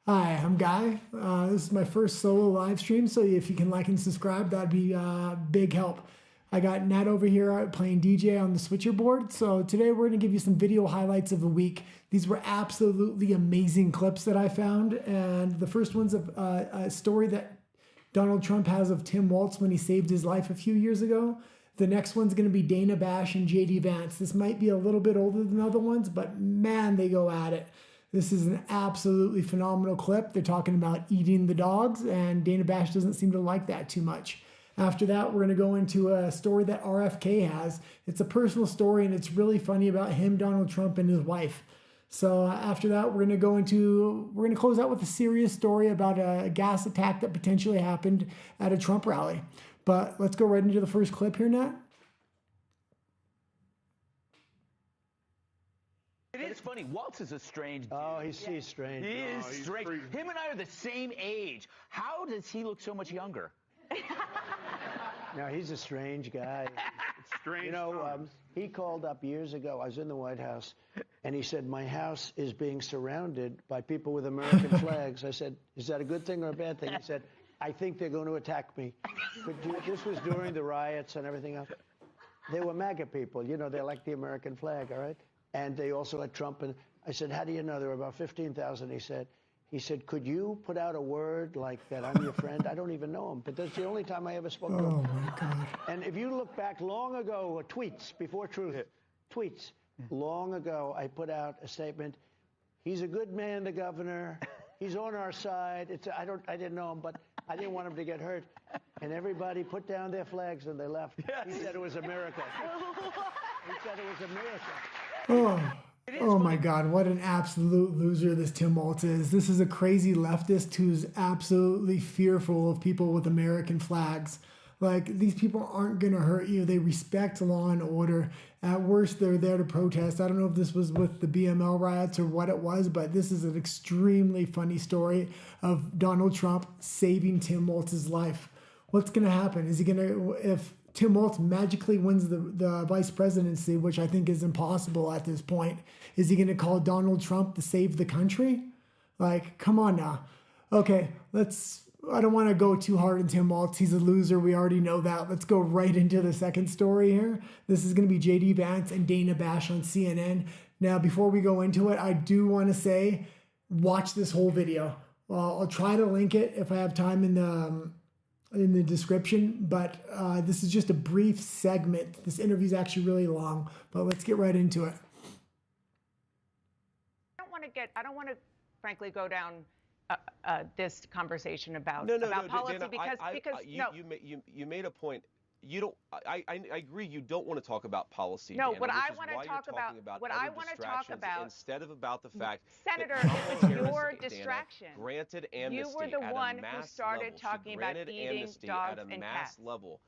Hi, I'm Guy. This is my first solo live stream, so if you can like and subscribe, that'd be big help. I got Nat over here playing DJ on the switcher board. So today we're going to give you some video highlights of the week. These were absolutely amazing clips that I found. And the first one's a story that Donald Trump has of Tim Walz when he saved his life a few years ago. The next one's going to be Dana Bash and JD Vance. This might be a little bit older than other ones, but man, they go at it. This is an absolutely phenomenal clip. They're talking about eating the dogs, and Dana Bash doesn't seem to like that too much. After that, we're going to go into a story that RFK has. It's a personal story, and it's really funny about him, Donald Trump, and his wife. So after that, we're going to close out with a serious story about a gas attack that potentially happened at a Trump rally. But let's go right into the first clip here, Nat. It is funny. Waltz is a strange dude. Oh, he's strange. He is strange. Him and I are the same age. How does he look so much younger? No, he's a strange guy. Strange. You know, he called up years ago. I was in the White House, and he said, my house is being surrounded by people with American flags. I said, is that a good thing or a bad thing? He said, I think they're going to attack me. This was during the riots and everything else. They were MAGA people. You know, they like the American flag, all right? And they also like Trump. And I said, how do you know? There were about 15,000, He said, could you put out a word like that I'm your friend? I don't even know him, but that's the only time I ever spoke to him. Oh, my God. And if you look back long ago, tweets, before Truth, tweets, long ago, I put out a statement, he's a good man, the governor. He's on our side. I didn't know him, but I didn't want him to get hurt. And everybody put down their flags and they left. Yes. He said it was a miracle. He said it was a miracle. Oh my God, what an absolute loser this Tim Walz is. This is a crazy leftist who's absolutely fearful of people with American flags. Like, these people aren't going to hurt you. They respect law and order. At worst, they're there to protest. I don't know if this was with the BML riots or what it was, but this is an extremely funny story of Donald Trump saving Tim Walz's life. What's going to happen? Is he going to, if Tim Walz magically wins the vice presidency, which I think is impossible at this point, is he going to call Donald Trump to save the country? Like, come on now. Okay, I don't want to go too hard on Tim Walz. He's a loser. We already know that. Let's go right into the second story here. This is going to be JD Vance and Dana Bash on CNN. Now, before we go into it, I do want to say, watch this whole video. Well, I'll try to link it if I have time in the description, but this is just a brief segment. This interview is actually really long, but let's get right into it. I don't want to frankly go down this conversation about policy Dana, because you made a point. You don't. I agree. You don't want to talk about policy. No, Dana, what I want to talk about instead of about the fact, Senator, that it was your distraction. Dana granted amnesty. You were the one who started talking about eating dogs and cats. Level.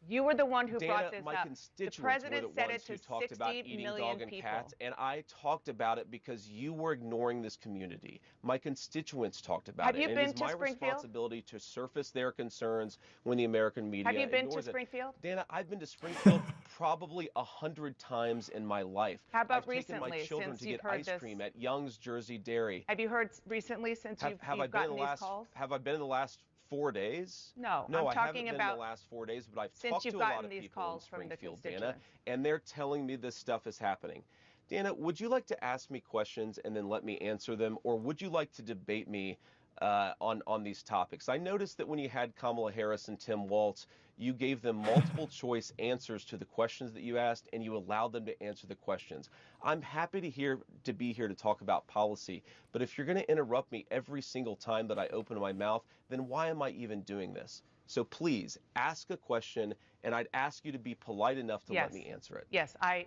You were the one who Dana, brought this my up. Constituents The president were the said ones it who to talked about 60 eating million dog and people. cats, and I talked about it because you were ignoring this community. My constituents talked about it. Have you been it is to my Springfield? responsibility to surface their concerns when the American media Have you been to ignores it. Springfield? Dana, I've been to Springfield probably 100 times in my life. How about I've taken my recently, children since to you've get heard ice this? cream at Young's Jersey Dairy. Have you heard recently since you've gotten these calls? Have I been in the last 4 days? No, I'm I'm talking talking about in about the last 4 days, but I've since talked you've to a lot gotten of these people calls in from the Springfield, Dana, constituents. and they're telling me this stuff is happening. Dana, would you like to ask me questions and then let me answer them, or would you like to debate me on these topics? I noticed that when you had Kamala Harris and Tim Walz, you gave them multiple choice answers to the questions that you asked, and you allowed them to answer the questions. I'm happy to be here to talk about policy, but if you're going to interrupt me every single time that I open my mouth, then why am I even doing this? So please ask a question, and I'd ask you to be polite enough to let me answer it. Yes, I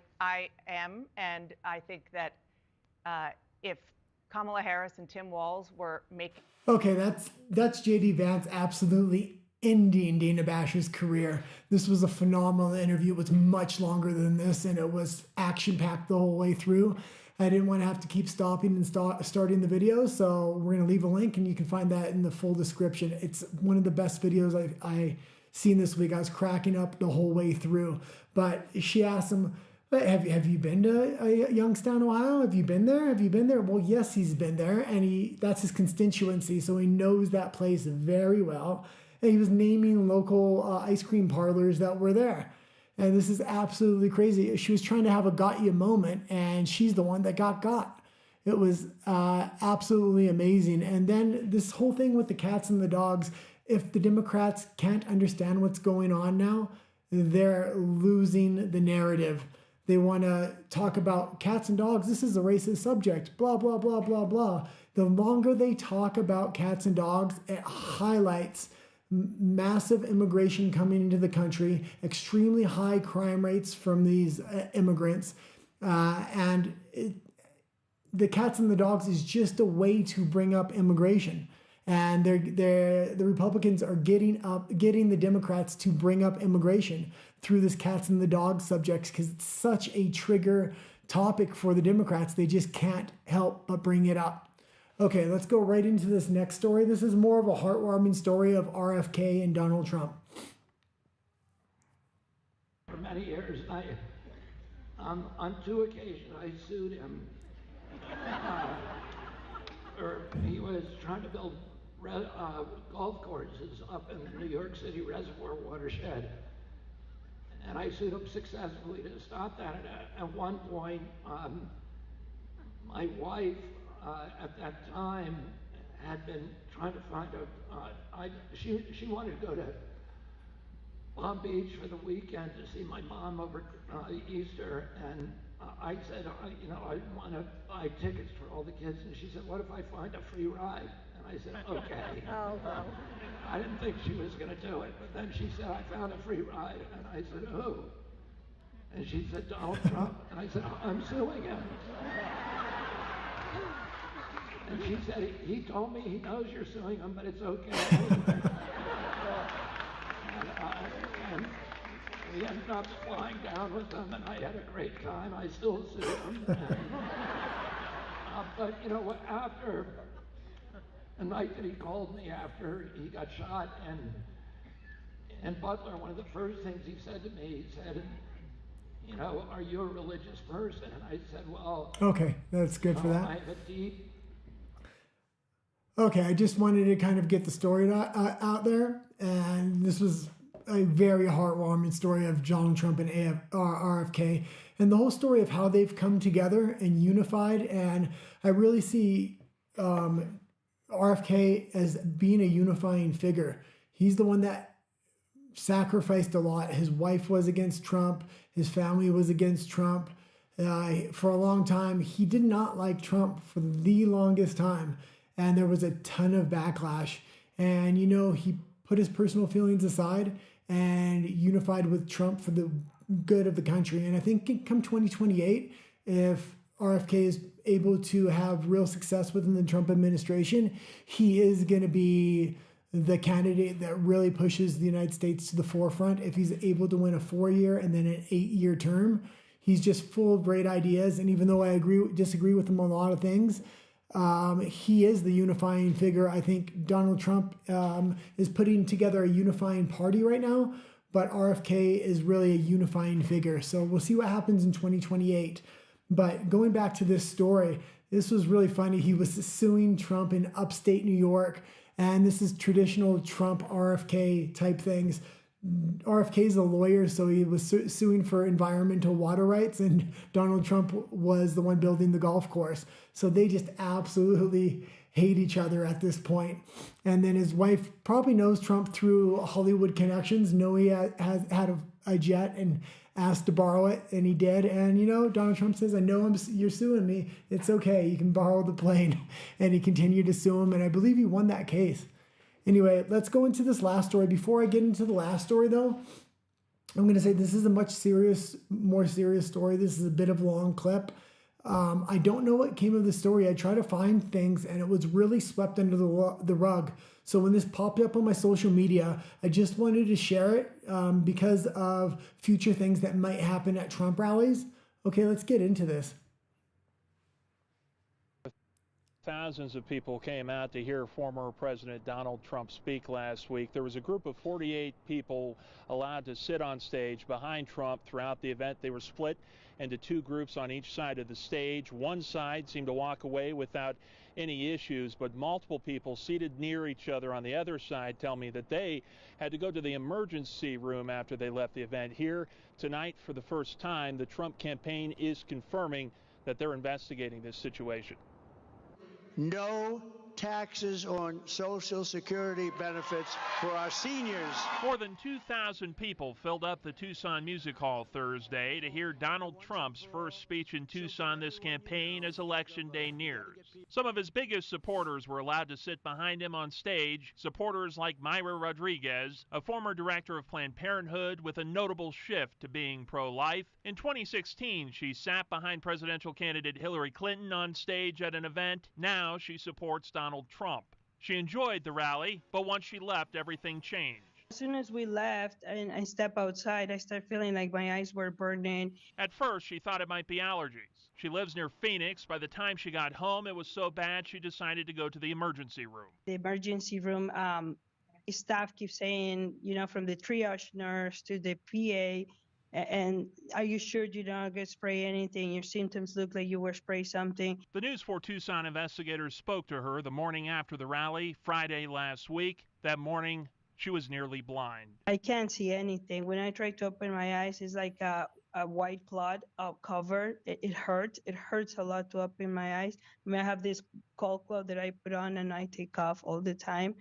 am, and I think that if Kamala Harris and Tim Walz were making... Okay, that's JD Vance absolutely ending Dana Bash's career. This was a phenomenal interview. It was much longer than this, and it was action-packed the whole way through. I didn't want to have to keep stopping and starting the video, so we're going to leave a link, and you can find that in the full description. It's one of the best videos I seen this week. I was cracking up the whole way through. But she asked him, But have you been to Youngstown, Ohio? Have you been there? Have you been there? Well, yes, he's been there, and that's his constituency, so he knows that place very well. And he was naming local ice cream parlors that were there. And this is absolutely crazy. She was trying to have a got you moment, and she's the one that got. It was absolutely amazing. And then this whole thing with the cats and the dogs, if the Democrats can't understand what's going on now, they're losing the narrative. They want to talk about cats and dogs. This is a racist subject, blah, blah, blah, blah, blah. The longer they talk about cats and dogs, it highlights massive immigration coming into the country, extremely high crime rates from these immigrants. The cats and the dogs is just a way to bring up immigration. And the Republicans are getting the Democrats to bring up immigration through this cats and the dogs subject, because it's such a trigger topic for the Democrats. They just can't help but bring it up. Okay, let's go right into this next story. This is more of a heartwarming story of RFK and Donald Trump. For many years, on 2 occasions, I sued him. He was trying to build golf courses up in the New York City reservoir watershed. And I sued him successfully to stop that. At one point, my wife at that time had been trying to find she wanted to go to Palm Beach for the weekend to see my mom over Easter, and I said, I want to buy tickets for all the kids, and she said, what if I find a free ride? And I said, okay. Oh, well. I didn't think she was going to do it, but then she said, I found a free ride, and I said, who? And she said, Donald Trump, and I said, I'm suing him. And she said, he told me he knows you're suing him, but it's okay. And we ended up flying down with them, and I had a great time. I still sue him. But you know what? After the night that he called me after he got shot, and Butler, one of the first things he said to me, he said, are you a religious person? And I said, well, okay, that's good for that. I have a deep. Okay, I just wanted to kind of get the story out there, and this was a very heartwarming story of Donald Trump and RFK, and the whole story of how they've come together and unified. And I really see RFK as being a unifying figure. He's the one that sacrificed a lot. His wife was against Trump. His family was against Trump. For a long time, he did not like Trump for the longest time. And there was a ton of backlash. And, he put his personal feelings aside and unified with Trump for the good of the country. And I think come 2028, if RFK is able to have real success within the Trump administration, he is going to be the candidate that really pushes the United States to the forefront. If he's able to win a 4-year and then an 8-year term, he's just full of great ideas. And even though I disagree with him on a lot of things, he is the unifying figure. I think Donald Trump is putting together a unifying party right now, but RFK is really a unifying figure. So we'll see what happens in 2028. But going back to this story, this was really funny. He was suing Trump in upstate New York, and this is traditional Trump RFK type things. RFK is a lawyer, so he was suing for environmental water rights, and Donald Trump was the one building the golf course. So they just absolutely hate each other at this point. And then his wife probably knows Trump through Hollywood connections, he has had a jet and asked to borrow it, and he did. And Donald Trump says, I know you're suing me. It's okay. You can borrow the plane. And he continued to sue him, and I believe he won that case. Anyway, let's go into this last story. Before I get into the last story, though, I'm going to say this is a more serious story. This is a bit of a long clip. I don't know what came of the story. I tried to find things, and it was really swept under the rug. So when this popped up on my social media, I just wanted to share it because of future things that might happen at Trump rallies. Okay, let's get into this. Thousands of people came out to hear former President Donald Trump speak last week. There was a group of 48 people allowed to sit on stage behind Trump throughout the event. They were split into two groups on each side of the stage. One side seemed to walk away without any issues, but multiple people seated near each other on the other side tell me that they had to go to the emergency room after they left the event. Here tonight, for the first time, the Trump campaign is confirming that they're investigating this situation. No taxes on Social Security benefits for our seniors. More than 2,000 people filled up the Tucson Music Hall Thursday to hear Donald Trump's first speech in Tucson this campaign as Election Day nears. Some of his biggest supporters were allowed to sit behind him on stage, supporters like Mayra Rodriguez, a former director of Planned Parenthood with a notable shift to being pro-life. In 2016, she sat behind presidential candidate Hillary Clinton on stage at an event. Now she supports Donald Trump. She enjoyed the rally, but once she left, everything changed. As soon as we left and I stepped outside, I started feeling like my eyes were burning. At first, she thought it might be allergies. She lives near Phoenix. By the time she got home, it was so bad she decided to go to the emergency room. The emergency room staff keeps saying, from the triage nurse to the PA, and are you sure you don't get spray anything? Your symptoms look like you were sprayed something. The News 4 Tucson investigators spoke to her the morning after the rally, Friday last week. That morning, she was nearly blind. I can't see anything. When I try to open my eyes, it's like a white clot covered. It hurts. It hurts a lot to open my eyes. I have this cold cloth that I put on and I take off all the time.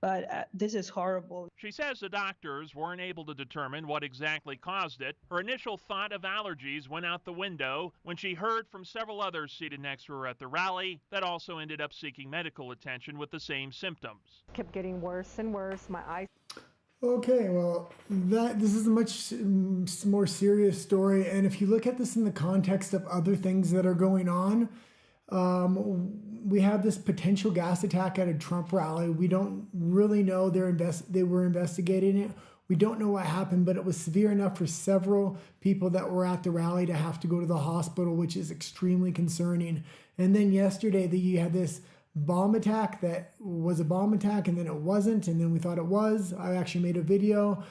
But this is horrible. She says the doctors weren't able to determine what exactly caused it. Her initial thought of allergies went out the window when she heard from several others seated next to her at the rally that also ended up seeking medical attention with the same symptoms. Kept getting worse and worse. My eyes. Okay, well, this is a much more serious story. And if you look at this in the context of other things that are going on, we have this potential gas attack at a Trump rally. We don't really know they were investigating it. We don't know what happened, but it was severe enough for several people that were at the rally to have to go to the hospital, which is extremely concerning. And then yesterday, you had this bomb attack that was a bomb attack, and then it wasn't, and then we thought it was. I actually made a video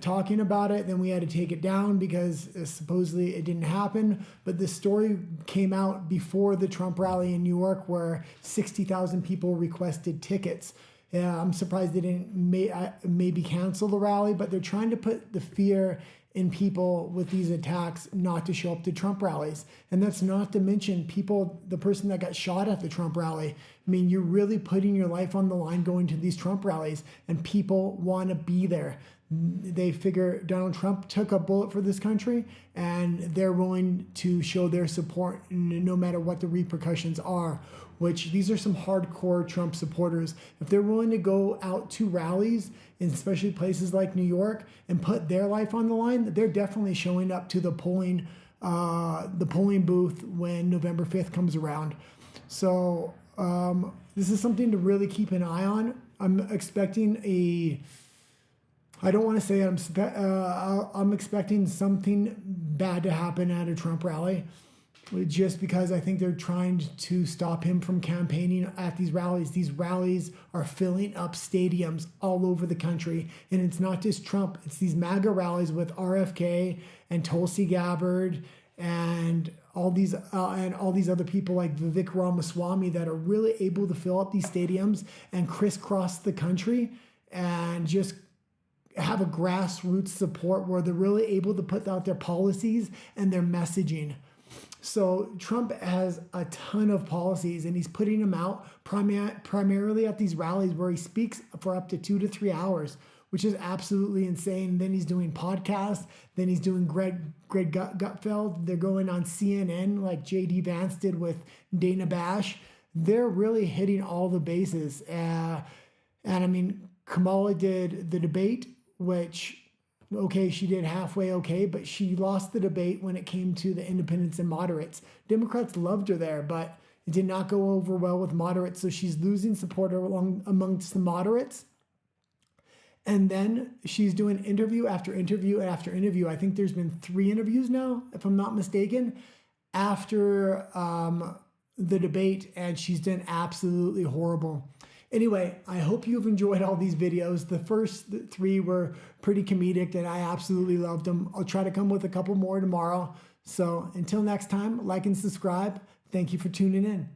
talking about it. Then we had to take it down because supposedly it didn't happen. But this story came out before the Trump rally in New York where 60,000 people requested tickets. I'm surprised they didn't maybe cancel the rally, but they're trying to put the fear in people with these attacks not to show up to Trump rallies. And that's not to mention the person that got shot at the Trump rally. I mean, you're really putting your life on the line going to these Trump rallies, and people want to be there. They figure Donald Trump took a bullet for this country, and they're willing to show their support no matter what the repercussions are, which these are some hardcore Trump supporters. If they're willing to go out to rallies, especially places like New York, and put their life on the line, they're definitely showing up to the polling booth when November 5th comes around. So this is something to really keep an eye on. I'm expecting I don't want to say I'm expecting something bad to happen at a Trump rally, just because I think they're trying to stop him from campaigning at these rallies. These rallies are filling up stadiums all over the country, and it's not just Trump. It's these MAGA rallies with RFK and Tulsi Gabbard and all these other people like Vivek Ramaswamy that are really able to fill up these stadiums and crisscross the country and just have a grassroots support where they're really able to put out their policies and their messaging. So Trump has a ton of policies, and he's putting them out primarily at these rallies where he speaks for up to 2 to 3 hours, which is absolutely insane. Then he's doing podcasts. Then he's doing Greg Gutfeld. They're going on CNN like J.D. Vance did with Dana Bash. They're really hitting all the bases. And I mean, Kamala did the debate, which, okay, she did halfway okay, but she lost the debate when it came to the independents and moderates. Democrats loved her there, but it did not go over well with moderates, so she's losing support amongst the moderates. And then she's doing interview after interview after interview. I think there's been 3 interviews now, if I'm not mistaken, after the debate, and she's done absolutely horrible. Anyway, I hope you've enjoyed all these videos. The first 3 were pretty comedic and I absolutely loved them. I'll try to come with a couple more tomorrow. So until next time, like and subscribe. Thank you for tuning in.